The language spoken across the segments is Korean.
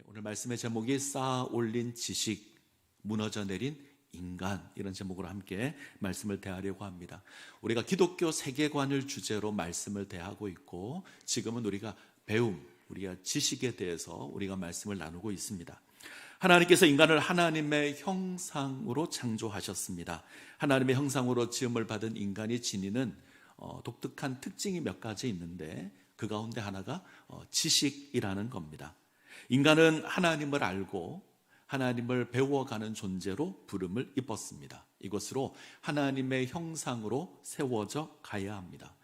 오늘 말씀의 제목이 쌓아 올린 지식, 무너져 내린 인간, 이런 제목으로 함께 말씀을 대하려고 합니다. 우리가 기독교 세계관을 주제로 말씀을 대하고 있고, 지금은 우리가 배움, 우리가 지식에 대해서 우리가 말씀을 나누고 있습니다. 하나님께서 인간을 하나님의 형상으로 창조하셨습니다. 하나님의 형상으로 지음을 받은 인간이 지니는 독특한 특징이 몇 가지 있는데, 그 가운데 하나가 지식이라는 겁니다. 인간은 하나님을 알고 하나님을 배워가는 존재로 부름을 입었습니다. 이것으로 하나님의 형상으로 세워져 가야 합니다.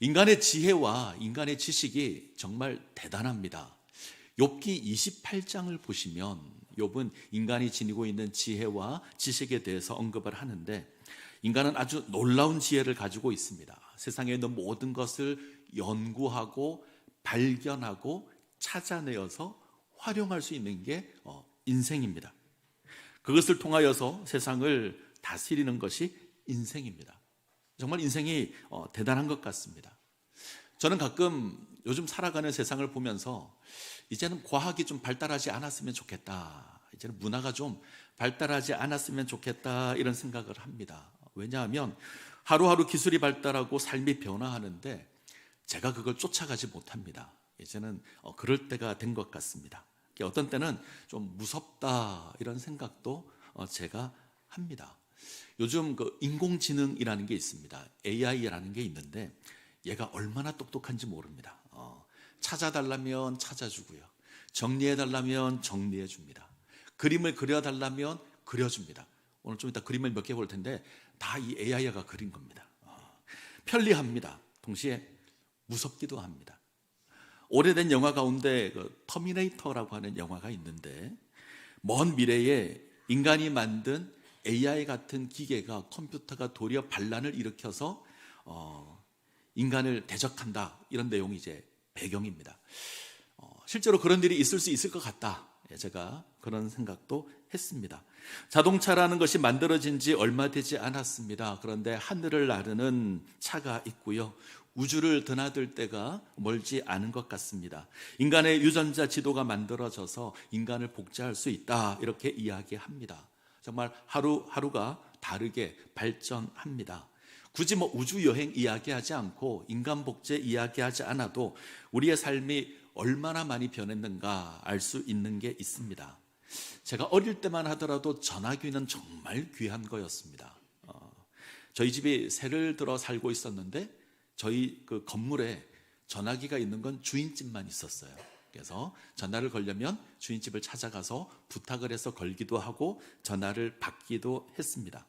인간의 지혜와 인간의 지식이 정말 대단합니다. 욥기 28장을 보시면 욥은 인간이 지니고 있는 지혜와 지식에 대해서 언급을 하는데, 인간은 아주 놀라운 지혜를 가지고 있습니다. 세상에 있는 모든 것을 연구하고 발견하고 찾아내어서 활용할 수 있는 게 인생입니다. 그것을 통하여서 세상을 다스리는 것이 인생입니다. 정말 인생이 대단한 것 같습니다. 저는 가끔 요즘 살아가는 세상을 보면서 이제는 과학이 좀 발달하지 않았으면 좋겠다, 이제는 문화가 좀 발달하지 않았으면 좋겠다, 이런 생각을 합니다. 왜냐하면 하루하루 기술이 발달하고 삶이 변화하는데 제가 그걸 쫓아가지 못합니다. 이제는 그럴 때가 된 것 같습니다. 어떤 때는 좀 무섭다, 이런 생각도 제가 합니다. 요즘 인공지능이라는 게 있습니다. AI라는 게 있는데 얘가 얼마나 똑똑한지 모릅니다. 찾아달라면 찾아주고요, 정리해달라면 정리해줍니다. 그림을 그려달라면 그려줍니다. 오늘 좀 이따 그림을 몇 개 볼 텐데 다 이 AI가 그린 겁니다. 편리합니다. 동시에 무섭기도 합니다. 오래된 영화 가운데 터미네이터라고 하는 영화가 있는데, 먼 미래에 인간이 만든 AI 같은 기계가, 컴퓨터가 도리어 반란을 일으켜서 인간을 대적한다, 이런 내용이 이제 배경입니다. 실제로 그런 일이 있을 수 있을 것 같다, 제가 그런 생각도 했습니다. 자동차라는 것이 만들어진 지 얼마 되지 않았습니다. 그런데 하늘을 나르는 차가 있고요, 우주를 드나들 때가 멀지 않은 것 같습니다. 인간의 유전자 지도가 만들어져서 인간을 복제할 수 있다, 이렇게 이야기합니다. 정말 하루하루가 다르게 발전합니다. 굳이 우주 여행 이야기하지 않고 인간 복제 이야기하지 않아도 우리의 삶이 얼마나 많이 변했는가 알 수 있는 게 있습니다. 제가 어릴 때만 하더라도 전화기는 정말 귀한 거였습니다. 저희 집이 새를 들어 살고 있었는데 저희 그 건물에 전화기가 있는 건 주인집만 있었어요. 그래서 전화를 걸려면 주인집을 찾아가서 부탁을 해서 걸기도 하고 전화를 받기도 했습니다.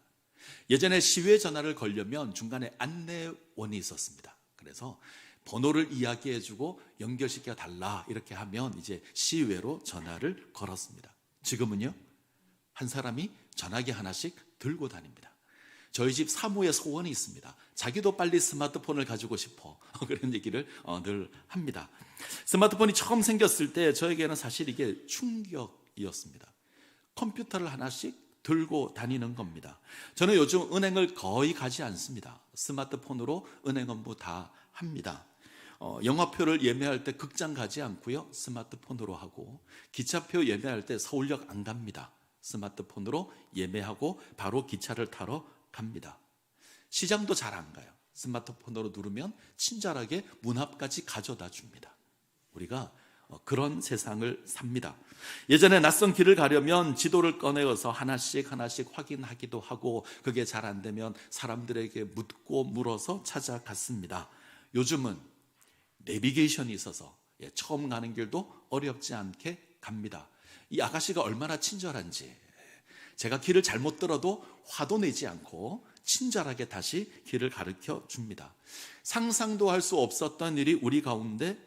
예전에 시외 전화를 걸려면 중간에 안내원이 있었습니다. 그래서 번호를 이야기해주고 연결시켜 달라, 이렇게 하면 이제 시외로 전화를 걸었습니다. 지금은요, 한 사람이 전화기 하나씩 들고 다닙니다. 저희 집 사모의 소원이 있습니다. 자기도 빨리 스마트폰을 가지고 싶어, 그런 얘기를 늘 합니다. 스마트폰이 처음 생겼을 때 저에게는 사실 이게 충격이었습니다. 컴퓨터를 하나씩 들고 다니는 겁니다. 저는 요즘 은행을 거의 가지 않습니다. 스마트폰으로 은행 업무 다 합니다. 영화표를 예매할 때 극장 가지 않고요, 스마트폰으로 하고, 기차표 예매할 때 서울역 안 갑니다. 스마트폰으로 예매하고 바로 기차를 타러 갑니다. 시장도 잘 안 가요. 스마트폰으로 누르면 친절하게 문 앞까지 가져다 줍니다. 우리가 그런 세상을 삽니다. 예전에 낯선 길을 가려면 지도를 꺼내어서 하나씩 확인하기도 하고, 그게 잘 안 되면 사람들에게 묻고 물어서 찾아갔습니다. 요즘은 내비게이션이 있어서 처음 가는 길도 어렵지 않게 갑니다. 이 아가씨가 얼마나 친절한지, 제가 길을 잘못 들어도 화도 내지 않고 친절하게 다시 길을 가르쳐 줍니다. 상상도 할 수 없었던 일이 우리 가운데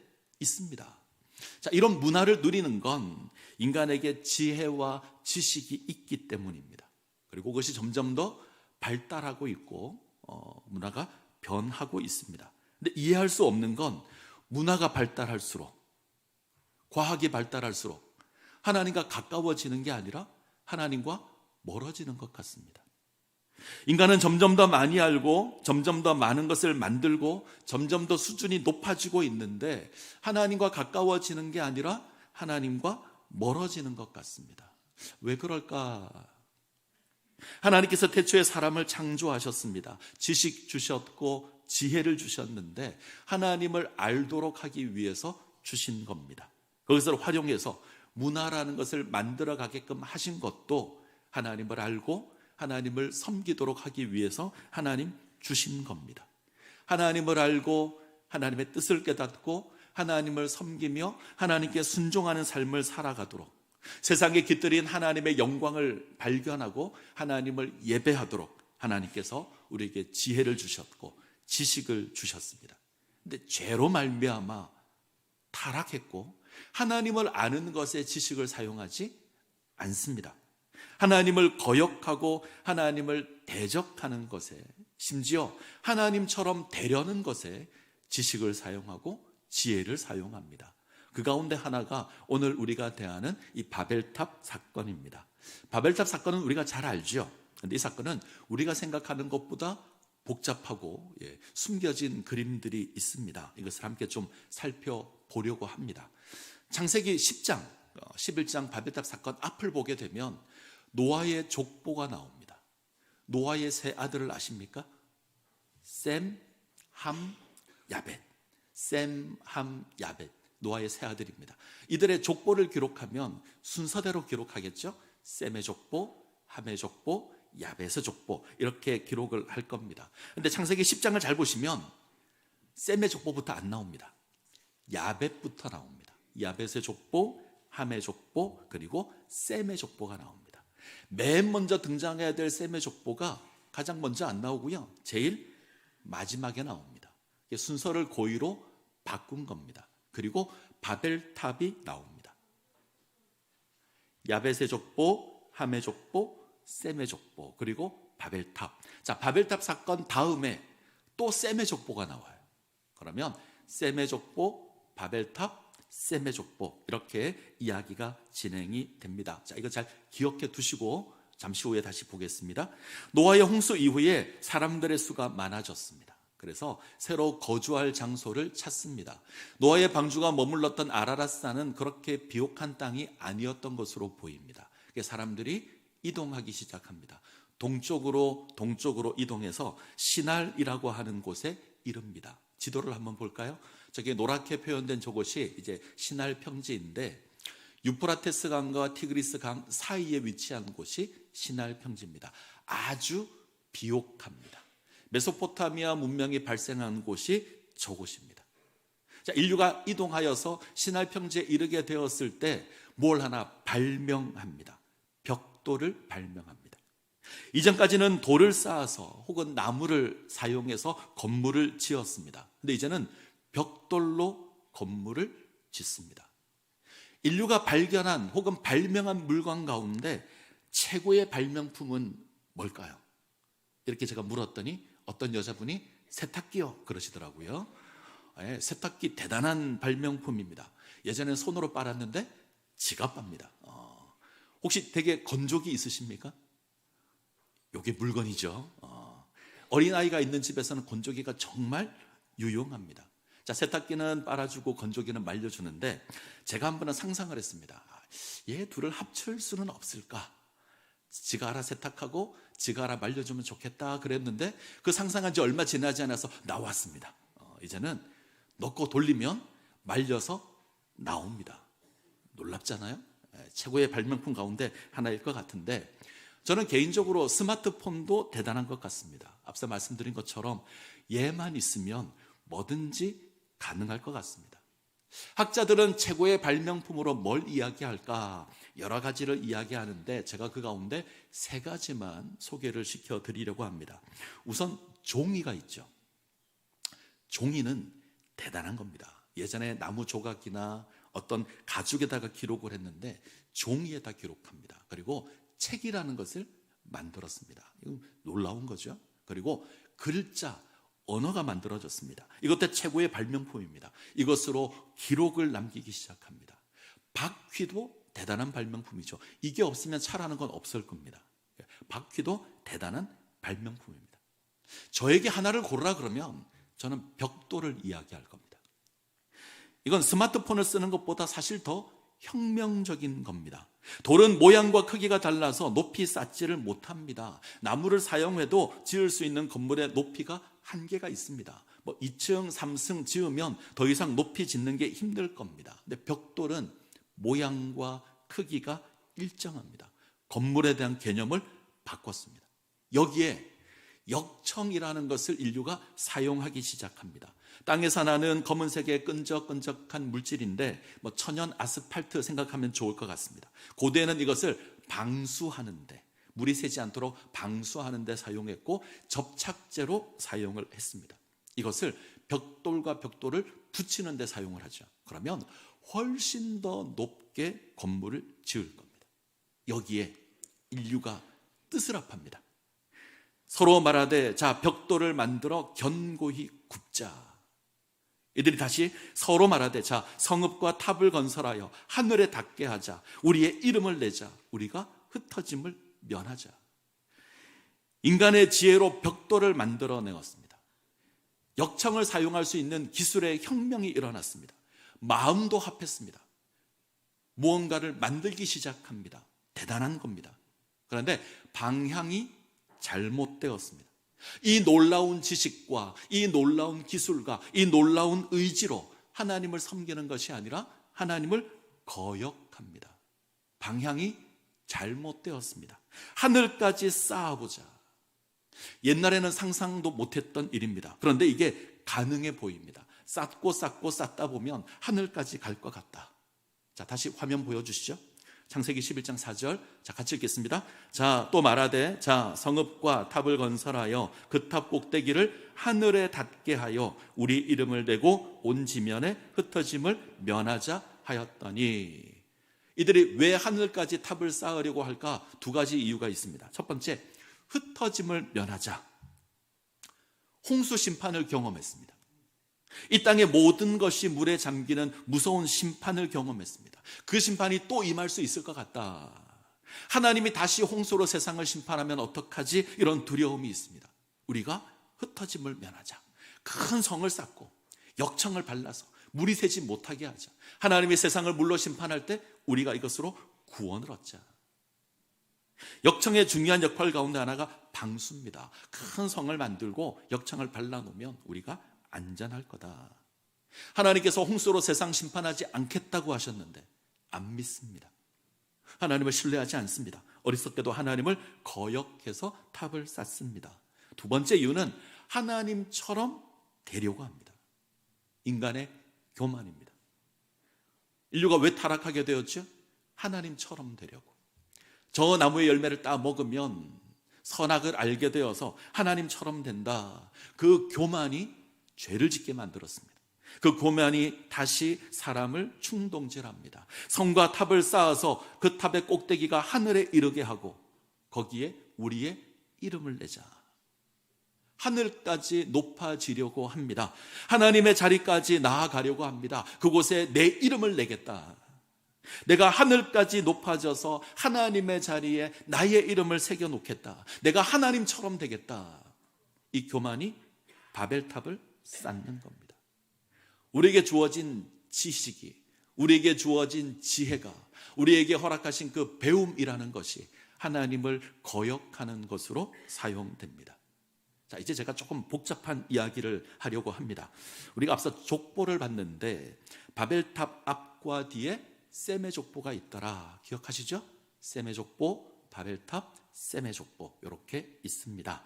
있습니다. 자, 이런 문화를 누리는 건 인간에게 지혜와 지식이 있기 때문입니다. 그리고 그것이 점점 더 발달하고 있고 문화가 변하고 있습니다. 근데 이해할 수 없는 건 문화가 발달할수록, 과학이 발달할수록 하나님과 가까워지는 게 아니라 하나님과 멀어지는 것 같습니다. 인간은 점점 더 많이 알고 점점 더 많은 것을 만들고 점점 더 수준이 높아지고 있는데, 하나님과 가까워지는 게 아니라 하나님과 멀어지는 것 같습니다. 왜 그럴까? 하나님께서 태초에 사람을 창조하셨습니다. 지식 주셨고 지혜를 주셨는데 하나님을 알도록 하기 위해서 주신 겁니다. 그것을 활용해서 문화라는 것을 만들어 가게끔 하신 것도 하나님을 알고 하나님을 섬기도록 하기 위해서 하나님 주신 겁니다. 하나님을 알고 하나님의 뜻을 깨닫고 하나님을 섬기며 하나님께 순종하는 삶을 살아가도록, 세상에 깃들인 하나님의 영광을 발견하고 하나님을 예배하도록 하나님께서 우리에게 지혜를 주셨고 지식을 주셨습니다. 근데 죄로 말미암아 타락했고 하나님을 아는 것에 지식을 사용하지 않습니다. 하나님을 거역하고 하나님을 대적하는 것에, 심지어 하나님처럼 되려는 것에 지식을 사용하고 지혜를 사용합니다. 그 가운데 하나가 오늘 우리가 대하는 이 바벨탑 사건입니다. 바벨탑 사건은 우리가 잘 알죠. 그런데 이 사건은 우리가 생각하는 것보다 복잡하고 숨겨진 그림들이 있습니다. 이것을 함께 좀 살펴보려고 합니다. 창세기 10장, 11장 바벨탑 사건 앞을 보게 되면 노아의 족보가 나옵니다. 노아의 세 아들을 아십니까? 셈, 함, 야벳. 셈, 함, 야벳. 노아의 세 아들입니다. 이들의 족보를 기록하면 순서대로 기록하겠죠? 셈의 족보, 함의 족보, 야벳의 족보, 이렇게 기록을 할 겁니다. 그런데 창세기 10장을 잘 보시면 셈의 족보부터 안 나옵니다. 야벳부터 나옵니다. 야벳의 족보, 함의 족보, 그리고 셈의 족보가 나옵니다. 맨 먼저 등장해야 될 셈의 족보가 가장 먼저 안 나오고요, 제일 마지막에 나옵니다. 순서를 고의로 바꾼 겁니다. 그리고 바벨탑이 나옵니다. 야벳의 족보, 함의 족보, 셈의 족보, 그리고 바벨탑. 자, 바벨탑 사건 다음에 또 셈의 족보가 나와요. 그러면 셈의 족보, 바벨탑, 셈의 족보, 이렇게 이야기가 진행이 됩니다. 자, 이거 잘 기억해 두시고 잠시 후에 다시 보겠습니다. 노아의 홍수 이후에 사람들의 수가 많아졌습니다. 그래서 새로 거주할 장소를 찾습니다. 노아의 방주가 머물렀던 아라랏산은 그렇게 비옥한 땅이 아니었던 것으로 보입니다. 사람들이 이동하기 시작합니다. 동쪽으로 이동해서 시날이라고 하는 곳에 이릅니다. 지도를 한번 볼까요? 저기 노랗게 표현된 저곳이 이제 시날 평지인데 유프라테스 강과 티그리스 강 사이에 위치한 곳이 시날 평지입니다. 아주 비옥합니다. 메소포타미아 문명이 발생한 곳이 저곳입니다. 자, 인류가 이동하여서 시날 평지에 이르게 되었을 때 뭘 하나 발명합니다. 벽돌을 발명합니다. 이전까지는 돌을 쌓아서 혹은 나무를 사용해서 건물을 지었습니다. 근데 이제는 벽돌로 건물을 짓습니다. 인류가 발견한 혹은 발명한 물건 가운데 최고의 발명품은 뭘까요? 이렇게 제가 물었더니 어떤 여자분이 세탁기요 그러시더라고요. 세탁기 대단한 발명품입니다. 예전엔 손으로 빨았는데 지가 빱니다. 혹시 댁에 건조기 있으십니까? 이게 물건이죠. 어린아이가 있는 집에서는 건조기가 정말 유용합니다. 자, 세탁기는 빨아주고 건조기는 말려주는데 제가 한 번은 상상을 했습니다. 얘 둘을 합칠 수는 없을까? 지가 알아 세탁하고 지가 알아 말려주면 좋겠다 그랬는데 그 상상한 지 얼마 지나지 않아서 나왔습니다. 이제는 넣고 돌리면 말려서 나옵니다. 놀랍잖아요? 최고의 발명품 가운데 하나일 것 같은데 저는 개인적으로 스마트폰도 대단한 것 같습니다. 앞서 말씀드린 것처럼 얘만 있으면 뭐든지 가능할 것 같습니다. 학자들은 최고의 발명품으로 뭘 이야기할까? 여러 가지를 이야기하는데 제가 그 가운데 세 가지만 소개를 시켜드리려고 합니다. 우선 종이가 있죠. 종이는 대단한 겁니다. 예전에 나무 조각이나 어떤 가죽에다가 기록을 했는데 종이에다 기록합니다. 그리고 책이라는 것을 만들었습니다. 이건 놀라운 거죠. 그리고 글자, 언어가 만들어졌습니다. 이것도 최고의 발명품입니다. 이것으로 기록을 남기기 시작합니다. 바퀴도 대단한 발명품이죠. 이게 없으면 차라는 건 없을 겁니다. 바퀴도 대단한 발명품입니다. 저에게 하나를 고르라 그러면 저는 벽돌을 이야기할 겁니다. 이건 스마트폰을 쓰는 것보다 사실 더 혁명적인 겁니다. 돌은 모양과 크기가 달라서 높이 쌓지를 못합니다. 나무를 사용해도 지을 수 있는 건물의 높이가 한계가 있습니다. 2층, 3층 지으면 더 이상 높이 짓는 게 힘들 겁니다. 근데 벽돌은 모양과 크기가 일정합니다. 건물에 대한 개념을 바꿨습니다. 여기에 역청이라는 것을 인류가 사용하기 시작합니다. 땅에서 나는 검은색의 끈적끈적한 물질인데 천연 아스팔트 생각하면 좋을 것 같습니다. 고대에는 이것을 방수하는데, 물이 새지 않도록 방수하는 데 사용했고 접착제로 사용을 했습니다. 이것을 벽돌과 벽돌을 붙이는 데 사용을 하죠. 그러면 훨씬 더 높게 건물을 지을 겁니다. 여기에 인류가 뜻을 합합니다. 서로 말하되 자 벽돌을 만들어 견고히 굽자. 이들이 다시 서로 말하되 자 성읍과 탑을 건설하여 하늘에 닿게 하자. 우리의 이름을 내자. 우리가 흩어짐을 면하자. 인간의 지혜로 벽돌을 만들어내었습니다. 역청을 사용할 수 있는 기술의 혁명이 일어났습니다. 마음도 합했습니다. 무언가를 만들기 시작합니다. 대단한 겁니다. 그런데 방향이 잘못되었습니다. 이 놀라운 지식과 이 놀라운 기술과 이 놀라운 의지로 하나님을 섬기는 것이 아니라 하나님을 거역합니다. 방향이 잘못되었습니다. 하늘까지 쌓아보자. 옛날에는 상상도 못했던 일입니다. 그런데 이게 가능해 보입니다. 쌓고 쌓다 보면 하늘까지 갈 것 같다. 자, 다시 화면 보여주시죠. 창세기 11장 4절. 자, 같이 읽겠습니다. 자, 또 말하되 자 성읍과 탑을 건설하여 그 탑 꼭대기를 하늘에 닿게 하여 우리 이름을 대고 온 지면에 흩어짐을 면하자 하였더니. 이들이 왜 하늘까지 탑을 쌓으려고 할까? 두 가지 이유가 있습니다. 첫 번째, 흩어짐을 면하자. 홍수 심판을 경험했습니다. 이 땅의 모든 것이 물에 잠기는 무서운 심판을 경험했습니다. 그 심판이 또 임할 수 있을 것 같다. 하나님이 다시 홍수로 세상을 심판하면 어떡하지? 이런 두려움이 있습니다. 우리가 흩어짐을 면하자. 큰 성을 쌓고 역청을 발라서 물이 새지 못하게 하자. 하나님이 세상을 물로 심판할 때 우리가 이것으로 구원을 얻자. 역청의 중요한 역할 가운데 하나가 방수입니다. 큰 성을 만들고 역청을 발라놓으면 우리가 안전할 거다. 하나님께서 홍수로 세상 심판하지 않겠다고 하셨는데 안 믿습니다. 하나님을 신뢰하지 않습니다. 어리석게도 하나님을 거역해서 탑을 쌓습니다. 두 번째 이유는 하나님처럼 되려고 합니다. 인간의 교만입니다. 인류가 왜 타락하게 되었죠? 하나님처럼 되려고. 저 나무의 열매를 따 먹으면 선악을 알게 되어서 하나님처럼 된다. 그 교만이 죄를 짓게 만들었습니다. 그 교만이 다시 사람을 충동질합니다. 성과 탑을 쌓아서 그 탑의 꼭대기가 하늘에 이르게 하고 거기에 우리의 이름을 내자. 하늘까지 높아지려고 합니다. 하나님의 자리까지 나아가려고 합니다. 그곳에 내 이름을 내겠다. 내가 하늘까지 높아져서 하나님의 자리에 나의 이름을 새겨놓겠다. 내가 하나님처럼 되겠다. 이 교만이 바벨탑을 쌓는 겁니다. 우리에게 주어진 지식이, 우리에게 주어진 지혜가, 우리에게 허락하신 그 배움이라는 것이 하나님을 거역하는 것으로 사용됩니다. 자, 이제 제가 조금 복잡한 이야기를 하려고 합니다. 우리가 앞서 족보를 봤는데 바벨탑 앞과 뒤에 셈의 족보가 있더라. 기억하시죠? 셈의 족보, 바벨탑, 셈의 족보 이렇게 있습니다.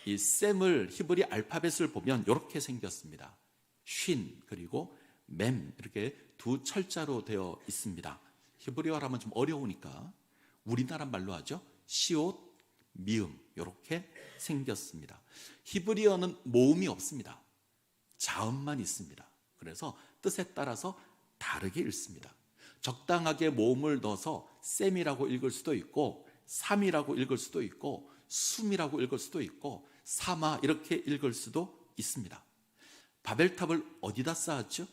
이 셈을 히브리 알파벳을 보면 이렇게 생겼습니다. 쉰 그리고 맴 이렇게 두 철자로 되어 있습니다. 히브리어라면 좀 어려우니까 우리나라 말로 하죠. 시옷, 미음 이렇게 생겼습니다. 히브리어는 모음이 없습니다. 자음만 있습니다. 그래서 뜻에 따라서 다르게 읽습니다. 적당하게 모음을 넣어서 셈이라고 읽을 수도 있고 삼이라고 읽을 수도 있고 숨이라고 읽을 수도 있고 사마 이렇게 읽을 수도 있습니다. 바벨탑을 어디다 쌓았죠?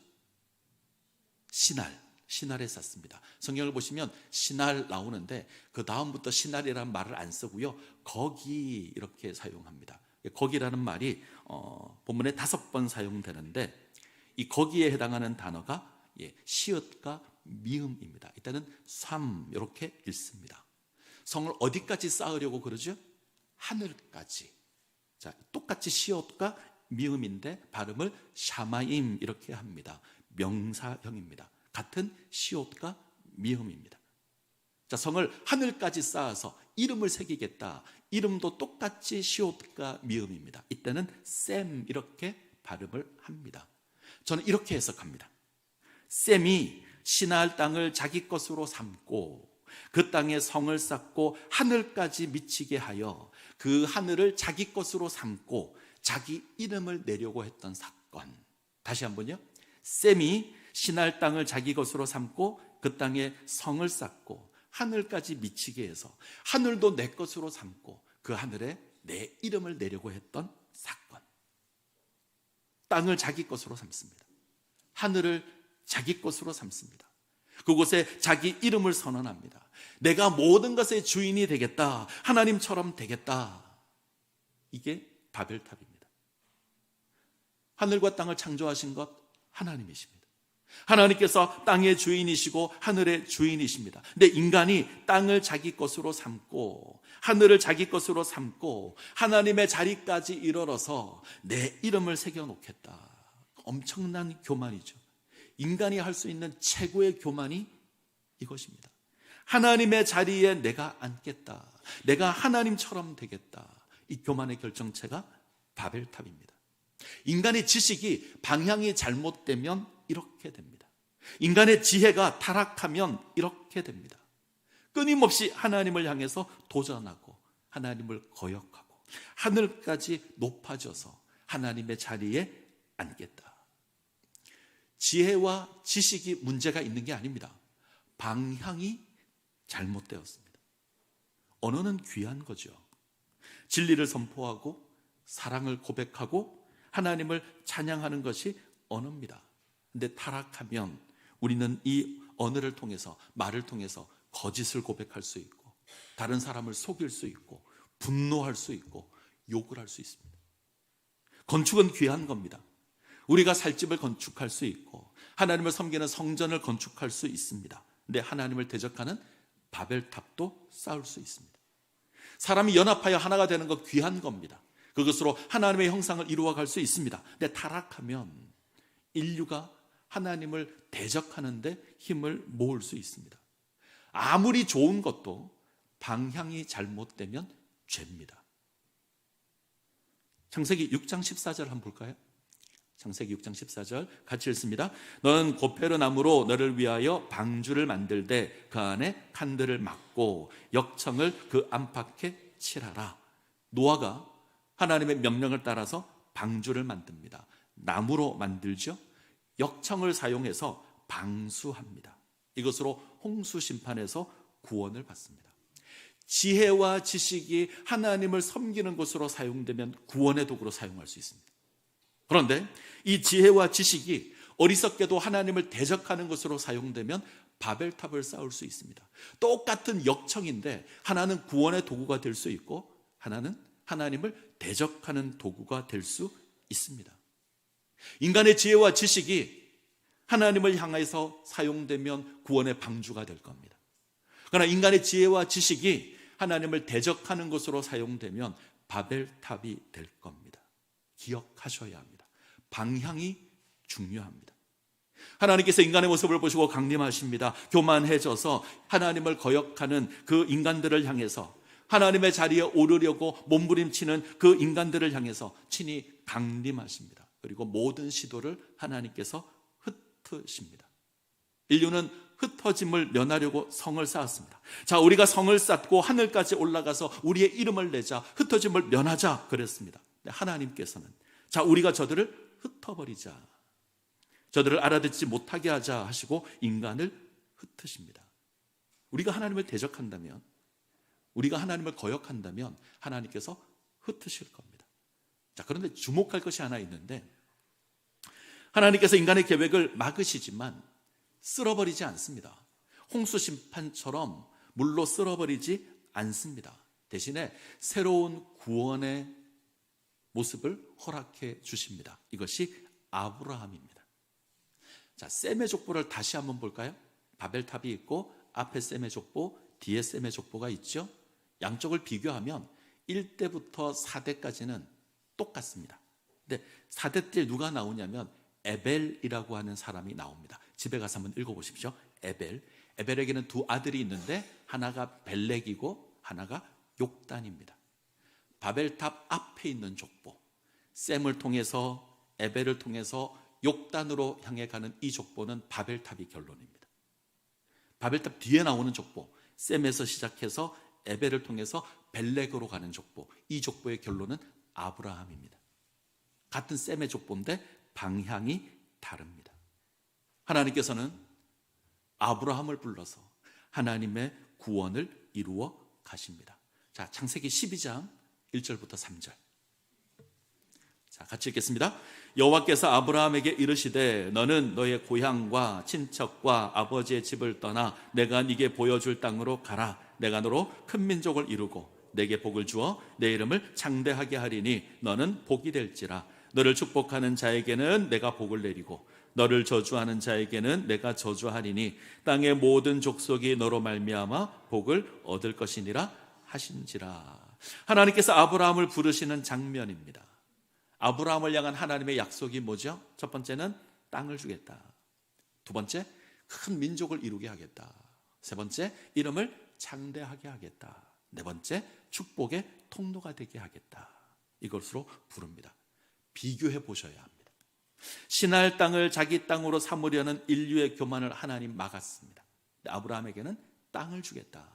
시날에 쌓습니다. 성경을 보시면 시날 나오는데 그 다음부터 시날이라는 말을 안 쓰고요. 거기 이렇게 사용합니다. 거기라는 말이 본문에 5번 사용되는데 이 거기에 해당하는 단어가 시읒과 미음입니다. 이때는 삼 이렇게 읽습니다. 성을 어디까지 쌓으려고 그러죠? 하늘까지. 자, 똑같이 시옷과 미음인데 발음을 샤마임 이렇게 합니다. 명사형입니다. 같은 시옷과 미음입니다. 자, 성을 하늘까지 쌓아서 이름을 새기겠다. 이름도 똑같이 시옷과 미음입니다. 이때는 셈 이렇게 발음을 합니다. 저는 이렇게 해석합니다. 셈이 시나알 땅을 자기 것으로 삼고 그 땅에 성을 쌓고 하늘까지 미치게 하여 그 하늘을 자기 것으로 삼고 자기 이름을 내려고 했던 사건. 다시 한번요. 셈이 시나알 땅을 자기 것으로 삼고 그 땅에 성을 쌓고 하늘까지 미치게 해서 하늘도 내 것으로 삼고 그 하늘에 내 이름을 내려고 했던 사건. 땅을 자기 것으로 삼습니다. 하늘을 자기 것으로 삼습니다. 그곳에 자기 이름을 선언합니다. 내가 모든 것의 주인이 되겠다. 하나님처럼 되겠다. 이게 바벨탑입니다. 하늘과 땅을 창조하신 것 하나님이십니다. 하나님께서 땅의 주인이시고 하늘의 주인이십니다. 근데 인간이 땅을 자기 것으로 삼고 하늘을 자기 것으로 삼고 하나님의 자리까지 이르러서 내 이름을 새겨놓겠다. 엄청난 교만이죠. 인간이 할 수 있는 최고의 교만이 이것입니다. 하나님의 자리에 내가 앉겠다. 내가 하나님처럼 되겠다. 이 교만의 결정체가 바벨탑입니다. 인간의 지식이 방향이 잘못되면 이렇게 됩니다. 인간의 지혜가 타락하면 이렇게 됩니다. 끊임없이 하나님을 향해서 도전하고 하나님을 거역하고 하늘까지 높아져서 하나님의 자리에 앉겠다. 지혜와 지식이 문제가 있는 게 아닙니다. 방향이 잘못되었습니다. 언어는 귀한 거죠. 진리를 선포하고 사랑을 고백하고 하나님을 찬양하는 것이 언어입니다. 근데 타락하면 우리는 이 언어를 통해서, 말을 통해서 거짓을 고백할 수 있고 다른 사람을 속일 수 있고 분노할 수 있고 욕을 할 수 있습니다. 건축은 귀한 겁니다. 우리가 살 집을 건축할 수 있고 하나님을 섬기는 성전을 건축할 수 있습니다. 근데 하나님을 대적하는 바벨탑도 쌓을 수 있습니다. 사람이 연합하여 하나가 되는 것 귀한 겁니다. 그것으로 하나님의 형상을 이루어갈 수 있습니다. 근데 타락하면 인류가 하나님을 대적하는데 힘을 모을 수 있습니다. 아무리 좋은 것도 방향이 잘못되면 죄입니다. 창세기 6장 14절 한번 볼까요? 창세기 6장 14절 같이 읽습니다. 너는 고페르 나무로 너를 위하여 방주를 만들되 그 안에 칸들을 막고 역청을 그 안팎에 칠하라. 노아가 하나님의 명령을 따라서 방주를 만듭니다. 나무로 만들죠. 역청을 사용해서 방수합니다. 이것으로 홍수 심판에서 구원을 받습니다. 지혜와 지식이 하나님을 섬기는 것으로 사용되면 구원의 도구로 사용할 수 있습니다. 그런데 이 지혜와 지식이 어리석게도 하나님을 대적하는 것으로 사용되면 바벨탑을 쌓을 수 있습니다. 똑같은 역청인데 하나는 구원의 도구가 될 수 있고 하나는 하나님을 대적하는 도구가 될 수 있습니다. 인간의 지혜와 지식이 하나님을 향해서 사용되면 구원의 방주가 될 겁니다. 그러나 인간의 지혜와 지식이 하나님을 대적하는 것으로 사용되면 바벨탑이 될 겁니다. 기억하셔야 합니다. 방향이 중요합니다. 하나님께서 인간의 모습을 보시고 강림하십니다. 교만해져서 하나님을 거역하는 그 인간들을 향해서 하나님의 자리에 오르려고 몸부림치는 그 인간들을 향해서 친히 강림하십니다. 그리고 모든 시도를 하나님께서 흩으십니다. 인류는 흩어짐을 면하려고 성을 쌓았습니다. 자, 우리가 성을 쌓고 하늘까지 올라가서 우리의 이름을 내자, 흩어짐을 면하자 그랬습니다. 하나님께서는 자, 우리가 저들을 흩어버리자, 저들을 알아듣지 못하게 하자 하시고 인간을 흩으십니다. 우리가 하나님을 대적한다면, 우리가 하나님을 거역한다면 하나님께서 흩으실 겁니다. 자, 그런데 주목할 것이 하나 있는데, 하나님께서 인간의 계획을 막으시지만 쓸어버리지 않습니다. 홍수 심판처럼 물로 쓸어버리지 않습니다. 대신에 새로운 구원의 모습을 허락해 주십니다. 이것이 아브라함입니다. 자, 셈의 족보를 다시 한번 볼까요? 바벨탑이 있고 앞에 셈의 족보, 뒤에 셈의 족보가 있죠. 양쪽을 비교하면 1대부터 4대까지는 똑같습니다. 근데 4대 때 누가 나오냐면 에벨이라고 하는 사람이 나옵니다. 집에 가서 한번 읽어보십시오. 에벨에게는 두 아들이 있는데 하나가 벨렉이고 하나가 욕단입니다. 바벨탑 앞에 있는 족보, 셈을 통해서 에벨을 통해서 욕단으로 향해 가는 이 족보는 바벨탑이 결론입니다. 바벨탑 뒤에 나오는 족보, 셈에서 시작해서 에벨을 통해서 벨렉으로 가는 족보, 이 족보의 결론은 아브라함입니다. 같은 셈의 족보인데 방향이 다릅니다. 하나님께서는 아브라함을 불러서 하나님의 구원을 이루어 가십니다. 자, 창세기 12장 1절부터 3절. 자, 같이 읽겠습니다. 여호와께서 아브라함에게 이르시되 너는 너의 고향과 친척과 아버지의 집을 떠나 내가 네게 보여줄 땅으로 가라. 내가 너로 큰 민족을 이루고 내게 복을 주어 내 이름을 창대하게 하리니 너는 복이 될지라. 너를 축복하는 자에게는 내가 복을 내리고 너를 저주하는 자에게는 내가 저주하리니 땅의 모든 족속이 너로 말미암아 복을 얻을 것이니라 하신지라. 하나님께서 아브라함을 부르시는 장면입니다. 아브라함을 향한 하나님의 약속이 뭐죠? 첫 번째는 땅을 주겠다. 두 번째, 큰 민족을 이루게 하겠다. 세 번째, 이름을 창대하게 하겠다. 네 번째, 축복의 통로가 되게 하겠다. 이것으로 부릅니다. 비교해 보셔야 합니다. 신할 땅을 자기 땅으로 삼으려는 인류의 교만을 하나님 막았습니다. 아브라함에게는 땅을 주겠다.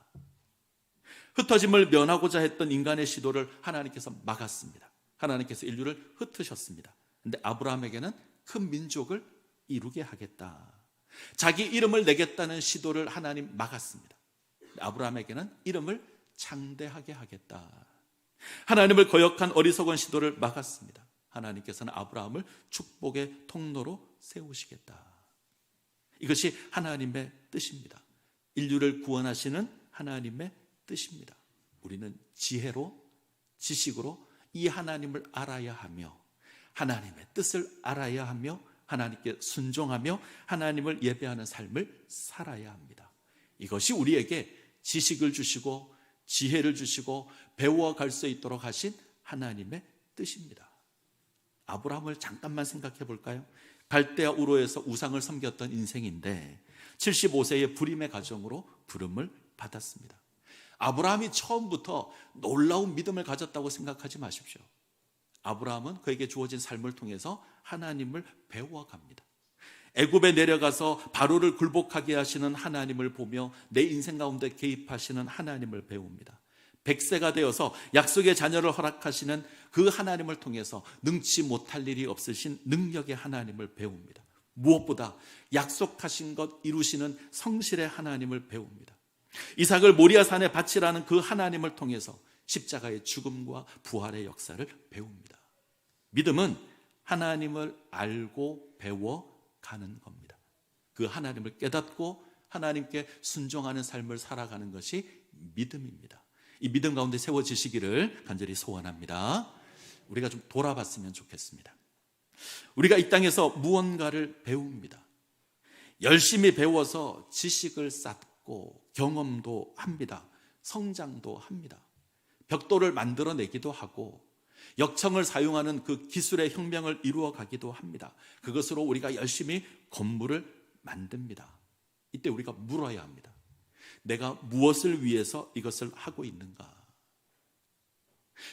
흩어짐을 면하고자 했던 인간의 시도를 하나님께서 막았습니다. 하나님께서 인류를 흩으셨습니다. 그런데 아브라함에게는 큰 민족을 이루게 하겠다. 자기 이름을 내겠다는 시도를 하나님 막았습니다. 아브라함에게는 이름을 창대하게 하겠다. 하나님을 거역한 어리석은 시도를 막았습니다. 하나님께서는 아브라함을 축복의 통로로 세우시겠다. 이것이 하나님의 뜻입니다. 인류를 구원하시는 하나님의 뜻입니다. 우리는 지혜로, 지식으로 이 하나님을 알아야 하며 하나님의 뜻을 알아야 하며 하나님께 순종하며 하나님을 예배하는 삶을 살아야 합니다. 이것이 우리에게 지식을 주시고 지혜를 주시고 배워갈 수 있도록 하신 하나님의 뜻입니다. 아브라함을 잠깐만 생각해 볼까요? 갈대아 우르에서 우상을 섬겼던 인생인데 75세의 불임의 가정으로 부름을 받았습니다. 아브라함이 처음부터 놀라운 믿음을 가졌다고 생각하지 마십시오. 아브라함은 그에게 주어진 삶을 통해서 하나님을 배워갑니다. 애굽에 내려가서 바로를 굴복하게 하시는 하나님을 보며 내 인생 가운데 개입하시는 하나님을 배웁니다. 100세가 되어서 약속의 자녀를 허락하시는 그 하나님을 통해서 능치 못할 일이 없으신 능력의 하나님을 배웁니다. 무엇보다 약속하신 것 이루시는 성실의 하나님을 배웁니다. 이삭을 모리아산에 바치라는 그 하나님을 통해서 십자가의 죽음과 부활의 역사를 배웁니다. 믿음은 하나님을 알고 배워가는 겁니다. 그 하나님을 깨닫고 하나님께 순종하는 삶을 살아가는 것이 믿음입니다. 이 믿음 가운데 세워지시기를 간절히 소원합니다. 우리가 좀 돌아봤으면 좋겠습니다. 우리가 이 땅에서 무언가를 배웁니다. 열심히 배워서 지식을 쌓고 경험도 합니다. 성장도 합니다. 벽돌을 만들어내기도 하고 역청을 사용하는 그 기술의 혁명을 이루어 가기도 합니다. 그것으로 우리가 열심히 건물을 만듭니다. 이때 우리가 물어야 합니다. 내가 무엇을 위해서 이것을 하고 있는가?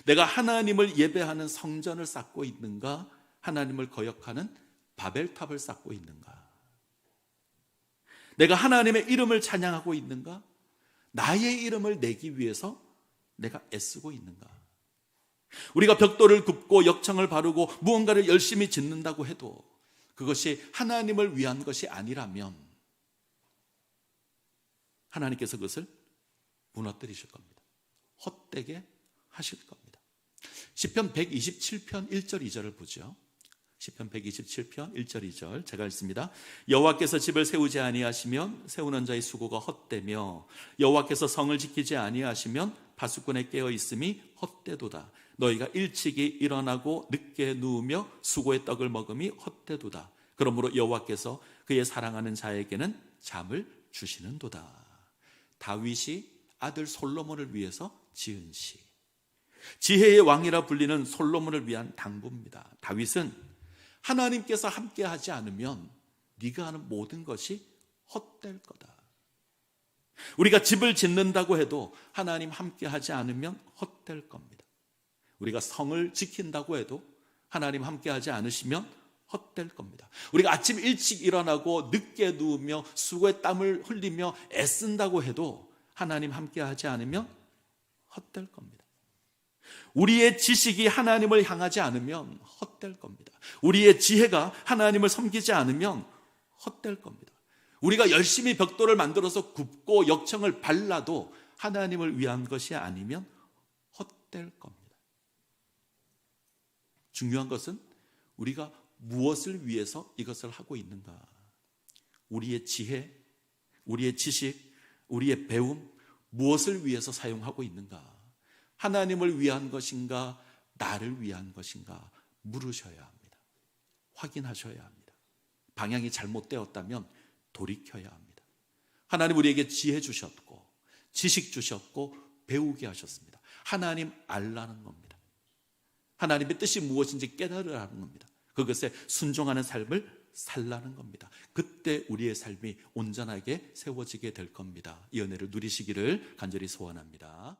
내가 하나님을 예배하는 성전을 쌓고 있는가? 하나님을 거역하는 바벨탑을 쌓고 있는가? 내가 하나님의 이름을 찬양하고 있는가? 나의 이름을 내기 위해서 내가 애쓰고 있는가? 우리가 벽돌을 굽고 역청을 바르고 무언가를 열심히 짓는다고 해도 그것이 하나님을 위한 것이 아니라면 하나님께서 그것을 무너뜨리실 겁니다. 헛되게 하실 겁니다. 시편 127편 1절 2절을 보죠. 시편 127편 1절 2절 제가 읽습니다. 여호와께서 집을 세우지 아니하시면 세우는 자의 수고가 헛되며 여호와께서 성을 지키지 아니하시면 파수꾼의 깨어 있음이 헛되도다. 너희가 일찍이 일어나고 늦게 누우며 수고의 떡을 먹음이 헛되도다. 그러므로 여호와께서 그의 사랑하는 자에게는 잠을 주시는도다. 다윗이 아들 솔로몬을 위해서 지은 시. 지혜의 왕이라 불리는 솔로몬을 위한 당부입니다. 다윗은 하나님께서 함께하지 않으면 네가 하는 모든 것이 헛될 거다. 우리가 집을 짓는다고 해도 하나님 함께하지 않으면 헛될 겁니다. 우리가 성을 지킨다고 해도 하나님 함께하지 않으시면 헛될 겁니다. 우리가 아침 일찍 일어나고 늦게 누우며 수고의 땀을 흘리며 애쓴다고 해도 하나님 함께하지 않으면 헛될 겁니다. 우리의 지식이 하나님을 향하지 않으면 헛될 겁니다. 우리의 지혜가 하나님을 섬기지 않으면 헛될 겁니다. 우리가 열심히 벽돌을 만들어서 굽고 역청을 발라도 하나님을 위한 것이 아니면 헛될 겁니다. 중요한 것은 우리가 무엇을 위해서 이것을 하고 있는가? 우리의 지혜, 우리의 지식, 우리의 배움, 무엇을 위해서 사용하고 있는가? 하나님을 위한 것인가? 나를 위한 것인가? 물으셔야 합니다. 확인하셔야 합니다. 방향이 잘못되었다면 돌이켜야 합니다. 하나님 우리에게 지혜 주셨고 지식 주셨고 배우게 하셨습니다. 하나님 알라는 겁니다. 하나님의 뜻이 무엇인지 깨달으라는 겁니다. 그것에 순종하는 삶을 살라는 겁니다. 그때 우리의 삶이 온전하게 세워지게 될 겁니다. 이 은혜를 누리시기를 간절히 소원합니다.